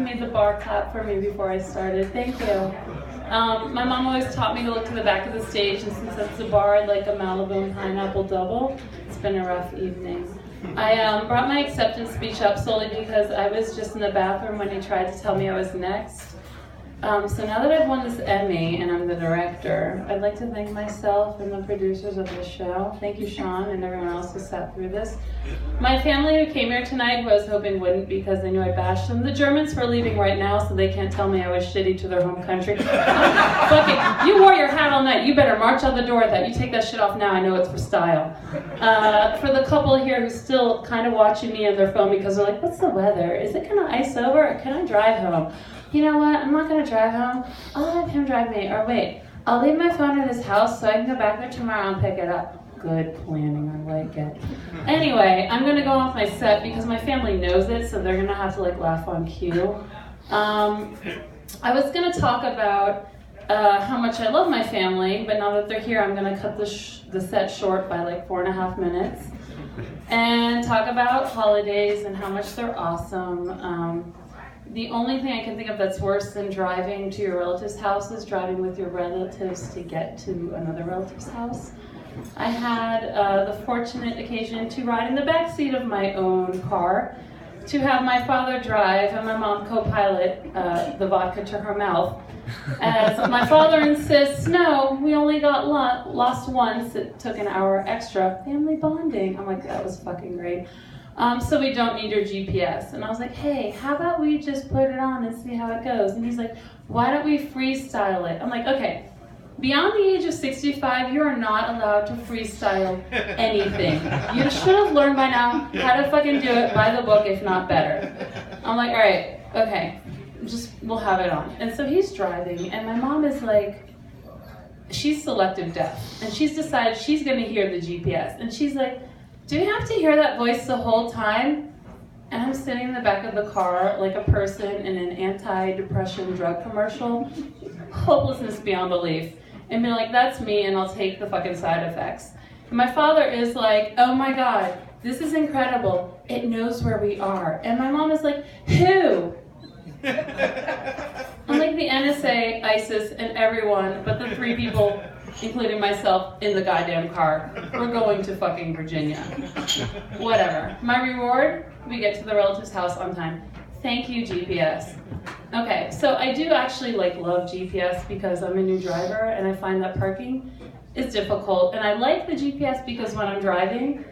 made the bar clap for me before I started. Thank you. My mom always taught me to look to the back of the stage, and since it's a bar, I'd like a Malibu and pineapple double. It's been a rough evening. I brought my acceptance speech up solely because I was just in the bathroom when he tried to tell me I was next. So now that I've won this Emmy and I'm the director, I'd like to thank myself and the producers of this show. Thank you, Sean, and everyone else who sat through this. My family who came here tonight, who I was hoping wouldn't because they knew I bashed them. The Germans are leaving right now, so they can't tell me I was shitty to their home country. Fuck it, you wore your hat all night. You better march out the door with that. You take that shit off now. I know it's for style. For the couple here who's still kind of watching me on their phone because they're like, what's the weather? Is it gonna ice over or can I drive home? You know what, I'm not gonna drive home. I'll have him drive me, or wait, I'll leave my phone in his house so I can go back there tomorrow and pick it up. Good planning, I like it. Anyway, I'm gonna go off my set because my family knows it, so they're gonna have to like laugh on cue. I was gonna talk about how much I love my family, but now that they're here, I'm gonna cut the set short by like 4.5 minutes and talk about holidays and how much they're awesome. The only thing I can think of that's worse than driving to your relative's house is driving with your relatives to get to another relative's house. I had the fortunate occasion to ride in the back seat of my own car, to have my father drive and my mom co-pilot the vodka to her mouth. As my father insists, no, we only got lost once, it took an hour extra. Family bonding. I'm like, that was fucking great. So we don't need your GPS. And I was like, hey, how about we just put it on and see how it goes? And he's like, why don't we freestyle it? I'm like, okay, beyond the age of 65, you are not allowed to freestyle anything. You should have learned by now how to fucking do it by the book, if not better. I'm like, all right, okay, we'll have it on. And so he's driving, and my mom is like, she's selective deaf, and she's decided she's gonna hear the GPS. And she's like, do you have to hear that voice the whole time? And I'm sitting in the back of the car like a person in an anti-depression drug commercial. Hopelessness beyond belief. And be like, that's me and I'll take the fucking side effects. And my father is like, oh my God, this is incredible. It knows where we are. And my mom is like, who? I'm like the NSA, ISIS, and everyone, but the 3 people, including myself, in the goddamn car. We're going to fucking Virginia. Whatever. My reward, we get to the relative's house on time. Thank you, GPS. Okay, so I do actually love GPS because I'm a new driver and I find that parking is difficult. And I like the GPS because when I'm driving,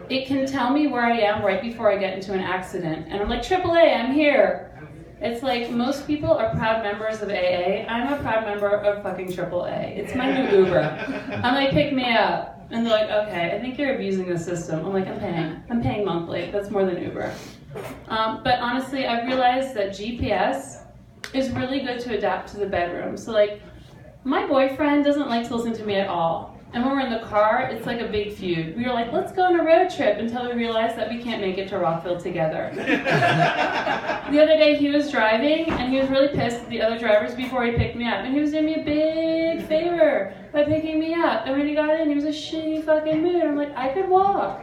it can tell me where I am right before I get into an accident. And I'm like, AAA, I'm here. It's like most people are proud members of AA. I'm a proud member of fucking AAA. It's my new Uber. I'm like, pick me up. And they're like, okay, I think you're abusing the system. I'm like, I'm paying monthly. That's more than Uber. But honestly, I've realized that GPS is really good to adapt to the bedroom. So like, my boyfriend doesn't like to listen to me at all. And when we're in the car, it's like a big feud. We were like, let's go on a road trip until we realized that we can't make it to Rockville together. The other day he was driving and he was really pissed at the other drivers before he picked me up. And he was doing me a big favor by picking me up. And when he got in, he was a shitty fucking mood. I'm like, I could walk.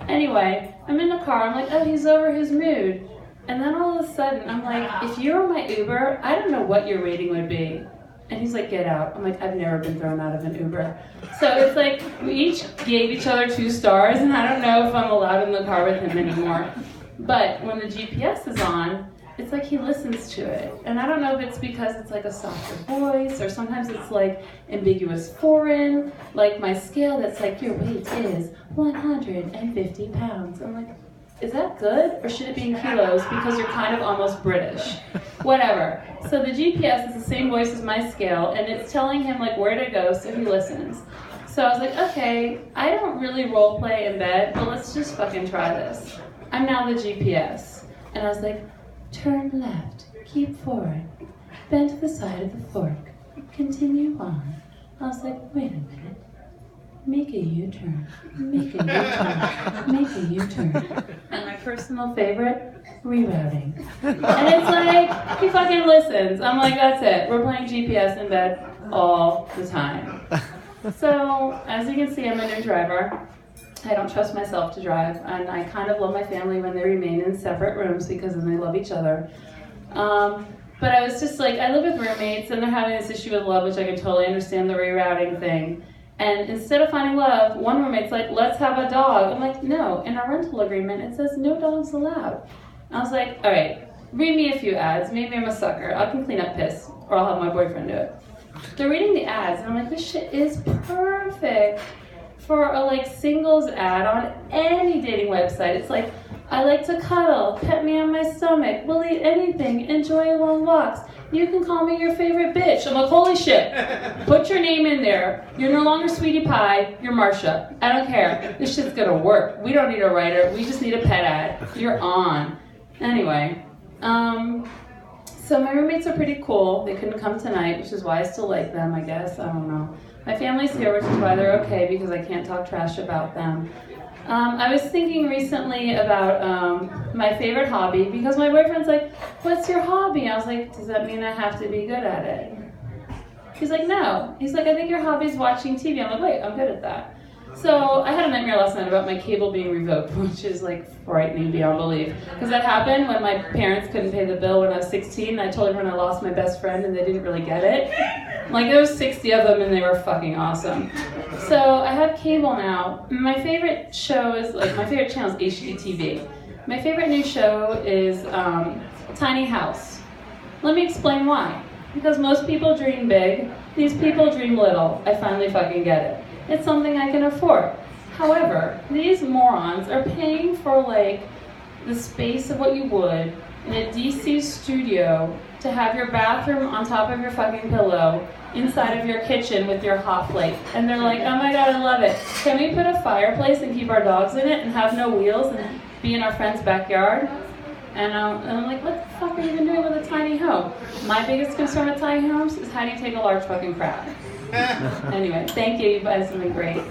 Anyway, I'm in the car. I'm like, oh, he's over his mood. And then all of a sudden, I'm like, if you were my Uber, I don't know what your rating would be. And he's like, get out. I'm like, I've never been thrown out of an Uber. So it's like, we each gave each other 2 stars, and I don't know if I'm allowed in the car with him anymore. But when the GPS is on, it's like he listens to it. And I don't know if it's because it's like a softer voice, or sometimes it's like ambiguous foreign, like my scale that's like, your weight is 150 pounds. I'm like, is that good? Or should it be in kilos because you're kind of almost British? Whatever. So the GPS is the same voice as my scale, and it's telling him like where to go, so he listens. So I was like, okay, I don't really role play in bed, but let's just fucking try this. I'm now the GPS. And I was like, turn left, keep forward, bend to the side of the fork, continue on. I was like, wait a minute. Make a U-turn, make a U-turn, make a U-turn. And my personal favorite, rerouting. And it's like, he fucking listens. I'm like, that's it. We're playing GPS in bed all the time. So, as you can see, I'm a new driver. I don't trust myself to drive, and I kind of love my family when they remain in separate rooms because then they love each other. But I was just like, I live with roommates and they're having this issue with love, which I can totally understand, the rerouting thing. And instead of finding love, one roommate's like, let's have a dog. I'm like, no, in our rental agreement it says no dogs allowed. I was like, all right, read me a few ads. Maybe I'm a sucker. I can clean up piss, or I'll have my boyfriend do it. They're reading the ads, and I'm like, this shit is perfect for a like singles ad on any dating website. It's like, I like to cuddle, pet me on my stomach, will eat anything, enjoy long walks. You can call me your favorite bitch. I'm like, holy shit. Put your name in there. You're no longer Sweetie Pie, you're Marcia. I don't care. This shit's gonna work. We don't need a writer, we just need a pet ad. You're on. Anyway, so my roommates are pretty cool. They couldn't come tonight, which is why I still like them, I guess. I don't know. My family's here, which is why they're okay, because I can't talk trash about them. I was thinking recently about my favorite hobby, because my boyfriend's like, what's your hobby? I was like, does that mean I have to be good at it? He's like, no. He's like, I think your hobby is watching TV. I'm like, wait, I'm good at that. So I had a nightmare last night about my cable being revoked, which is like frightening beyond belief. Because that happened when my parents couldn't pay the bill when I was 16. I told everyone I lost my best friend and they didn't really get it. Like there was 60 of them and they were fucking awesome. So I have cable now. My favorite show is, like my favorite channel is HGTV. My favorite new show is Tiny House. Let me explain why. Because most people dream big, these people dream little. I finally fucking get it. It's something I can afford. However, these morons are paying for like the space of what you would in a DC studio to have your bathroom on top of your fucking pillow inside of your kitchen with your hot plate. And they're like, oh my god, I love it. Can we put a fireplace and keep our dogs in it and have no wheels and be in our friend's backyard? And I'm like, what the fuck are you even doing with a tiny home? My biggest concern with tiny homes is how do you take a large fucking crap? Anyway, thank you. You guys have been great.